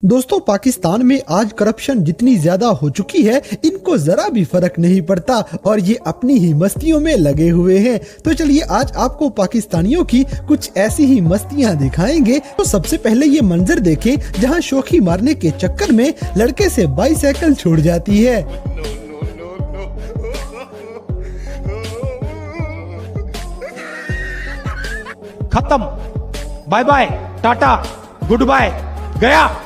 दोस्तों, पाकिस्तान में आज करप्शन जितनी ज्यादा हो चुकी है, इनको जरा भी फर्क नहीं पड़ता और ये अपनी ही मस्तियों में लगे हुए हैं। तो चलिए आज आपको पाकिस्तानियों की कुछ ऐसी ही मस्तियां दिखाएंगे। तो सबसे पहले ये मंजर देखें जहां शोखी मारने के चक्कर में लड़के से बाइसाइकिल छूट जाती है। खत्म, बाय बाय, टाटा, गुड बाय, गया।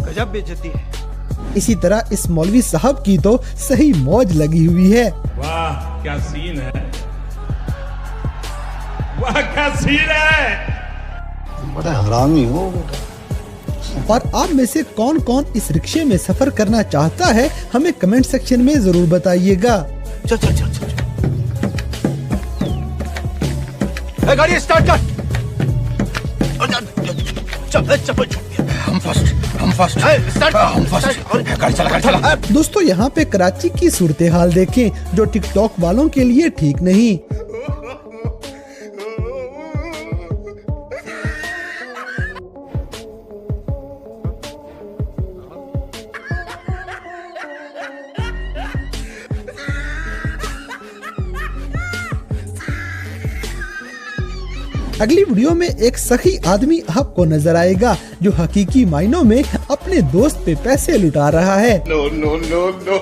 गजब बेइज्जती है। इसी तरह इस मौलवी साहब की तो सही मौज लगी हुई है। वाह क्या सीन है, वाह क्या सीन है। बड़ा हरामी हो। और आप में से कौन कौन इस रिक्शे में सफर करना चाहता है, हमें कमेंट सेक्शन में जरूर बताइएगा। चल चल चल चल, गाड़ी स्टार्ट कर। हम फर्स्ट गाड़ी चला। दोस्तों, यहाँ पे कराची की सूरत हाल देखें, जो टिकटॉक वालों के लिए ठीक नहीं। अगली वीडियो में एक सखी आदमी आपको नजर आएगा जो हकीकी मायनों में अपने दोस्त पे पैसे लुटा रहा है। No no no no.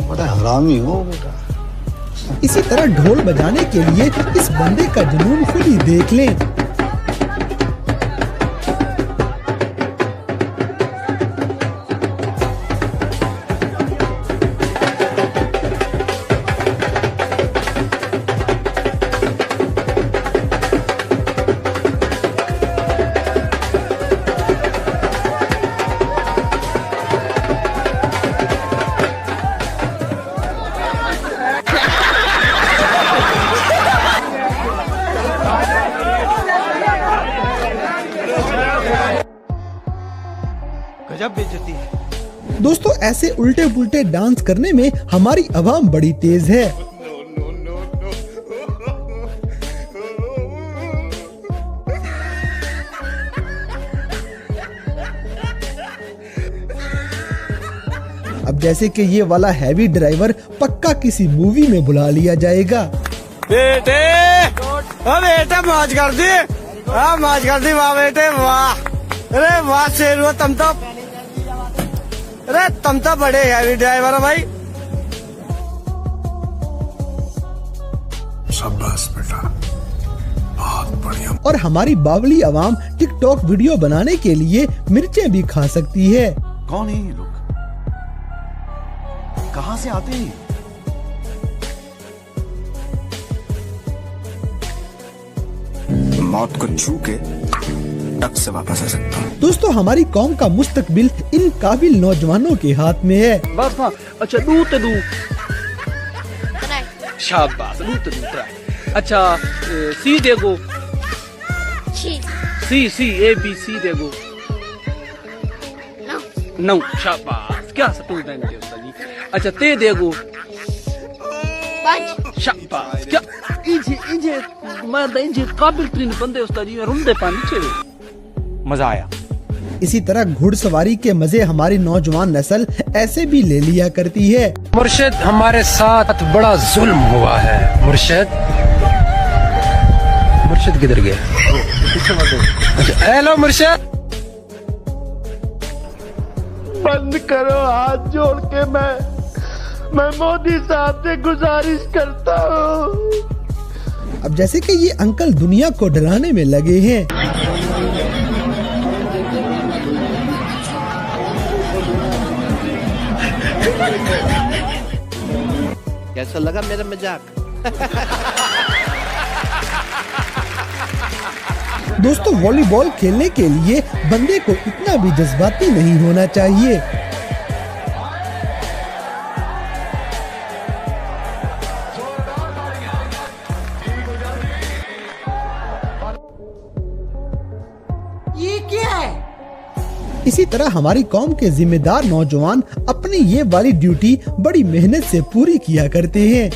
बड़ा हरामी हो बेटा। इसी तरह ढोल बजाने के लिए इस बंदे का जुनून खुद ही देख लें। गजब बेइज्जती है। दोस्तों, ऐसे उल्टे पुल्टे डांस करने में हमारी आवाम बड़ी तेज है। अब जैसे कि ये वाला हैवी ड्राइवर पक्का किसी मूवी में बुला लिया जाएगा। बेटे बेटे मौज कर दी, मौज कर दी, वाह बेटे वाह। अरे वाह शेर, तुम तो बड़े हैवी ड्राइवर हो भाई। शाबाश बेटा, बहुत बढ़िया। और हमारी बावली आवाम टिकटॉक वीडियो बनाने के लिए मिर्चें भी खा सकती है। कौन है ये लोग, कहां से आते हैं? मौत को छू के टक से वापस आ सकता हूँ। दोस्तों, हमारी कौम का मुस्तकबिल इन काबिल नौजवानों के हाथ में है। बस हाँ, अच्छा दूध शाबाश, दूध अच्छा सी देगो, सी ए बी सी देगो, नौ शाबाश, क्या सटू देंगे उस्ताद जी। अच्छा ते देगो, शाबाश, क्या इंजे मैं इंजे काबिल तरीन बंदे उस्ताद जी, रुंदे पानी चाहिए। मजा आया। इसी तरह घुड़सवारी के मजे हमारी नौजवान नस्ल ऐसे भी ले लिया करती है। मुर्शिद, हमारे साथ बड़ा जुल्म हुआ है। मुर्शिद किधर गया? अच्छा, हेलो मुर्शिद। बंद करो हाथ जोड़ के, मैं मोदी साहब से गुजारिश करता हूँ। अब जैसे कि ये अंकल दुनिया को डराने में लगे हैं। कैसा लगा मेरा मजाक? दोस्तों, वॉलीबॉल खेलने के लिए बंदे को इतना भी जज्बाती नहीं होना चाहिए। ये क्या है? इसी तरह हमारी कौम के जिम्मेदार नौजवान अपनी ये वाली ड्यूटी बड़ी मेहनत से पूरी किया करते हैं।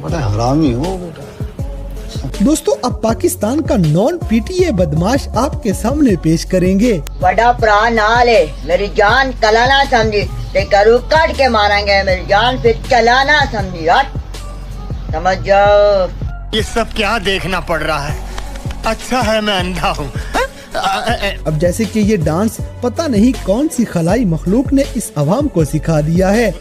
बड़ा हरामी हो बेटा। दोस्तों अब पाकिस्तान का नॉन पीटीए बदमाश आपके सामने पेश करेंगे। बड़ा प्राण ना ले, मेरी जान कलाना समझी, ते करू काट के मारेंगे, मेरी जान फिर चलाना समझी। हट, समझ जाओ। ये सब क्या देखना पड़ रहा है? अच्छा है मैं अंधा हूँ। अब जैसे कि ये डांस पता नहीं कौन सी खलाई मखलूक ने इस अवाम को सिखा दिया है।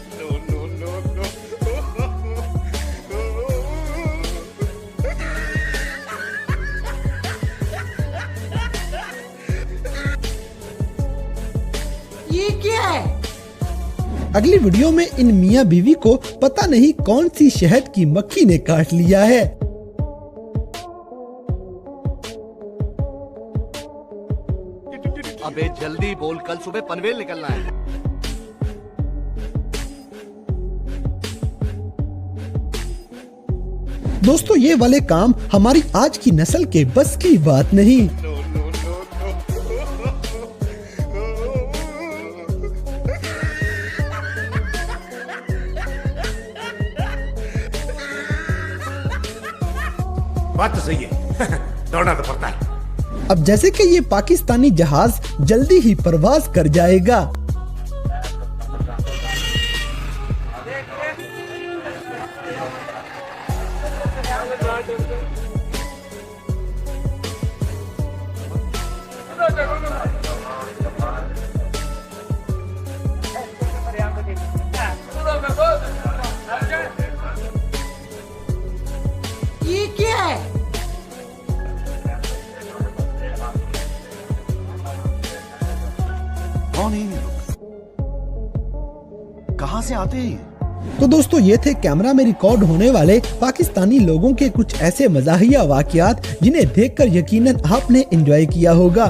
ये क्या है? अगली वीडियो में इन मियाँ बीवी को पता नहीं कौन सी शहद की मक्खी ने काट लिया है। अबे जल्दी बोल, कल सुबह पनवेल निकलना है। दोस्तों ये वाले काम हमारी आज की नस्ल के बस की बात नहीं। बात तो सही है। दौड़ना तो पड़ता है। अब जैसे कि ये पाकिस्तानी जहाज जल्दी ही परवाज कर जाएगा। ये क्या है? कौन है ये लोग? कहाँ से आते हैं ये? तो दोस्तों ये थे कैमरा में रिकॉर्ड होने वाले पाकिस्तानी लोगों के कुछ ऐसे मज़ाहिया वाक़यात जिन्हें देखकर यकीनन आपने एंजॉय किया होगा।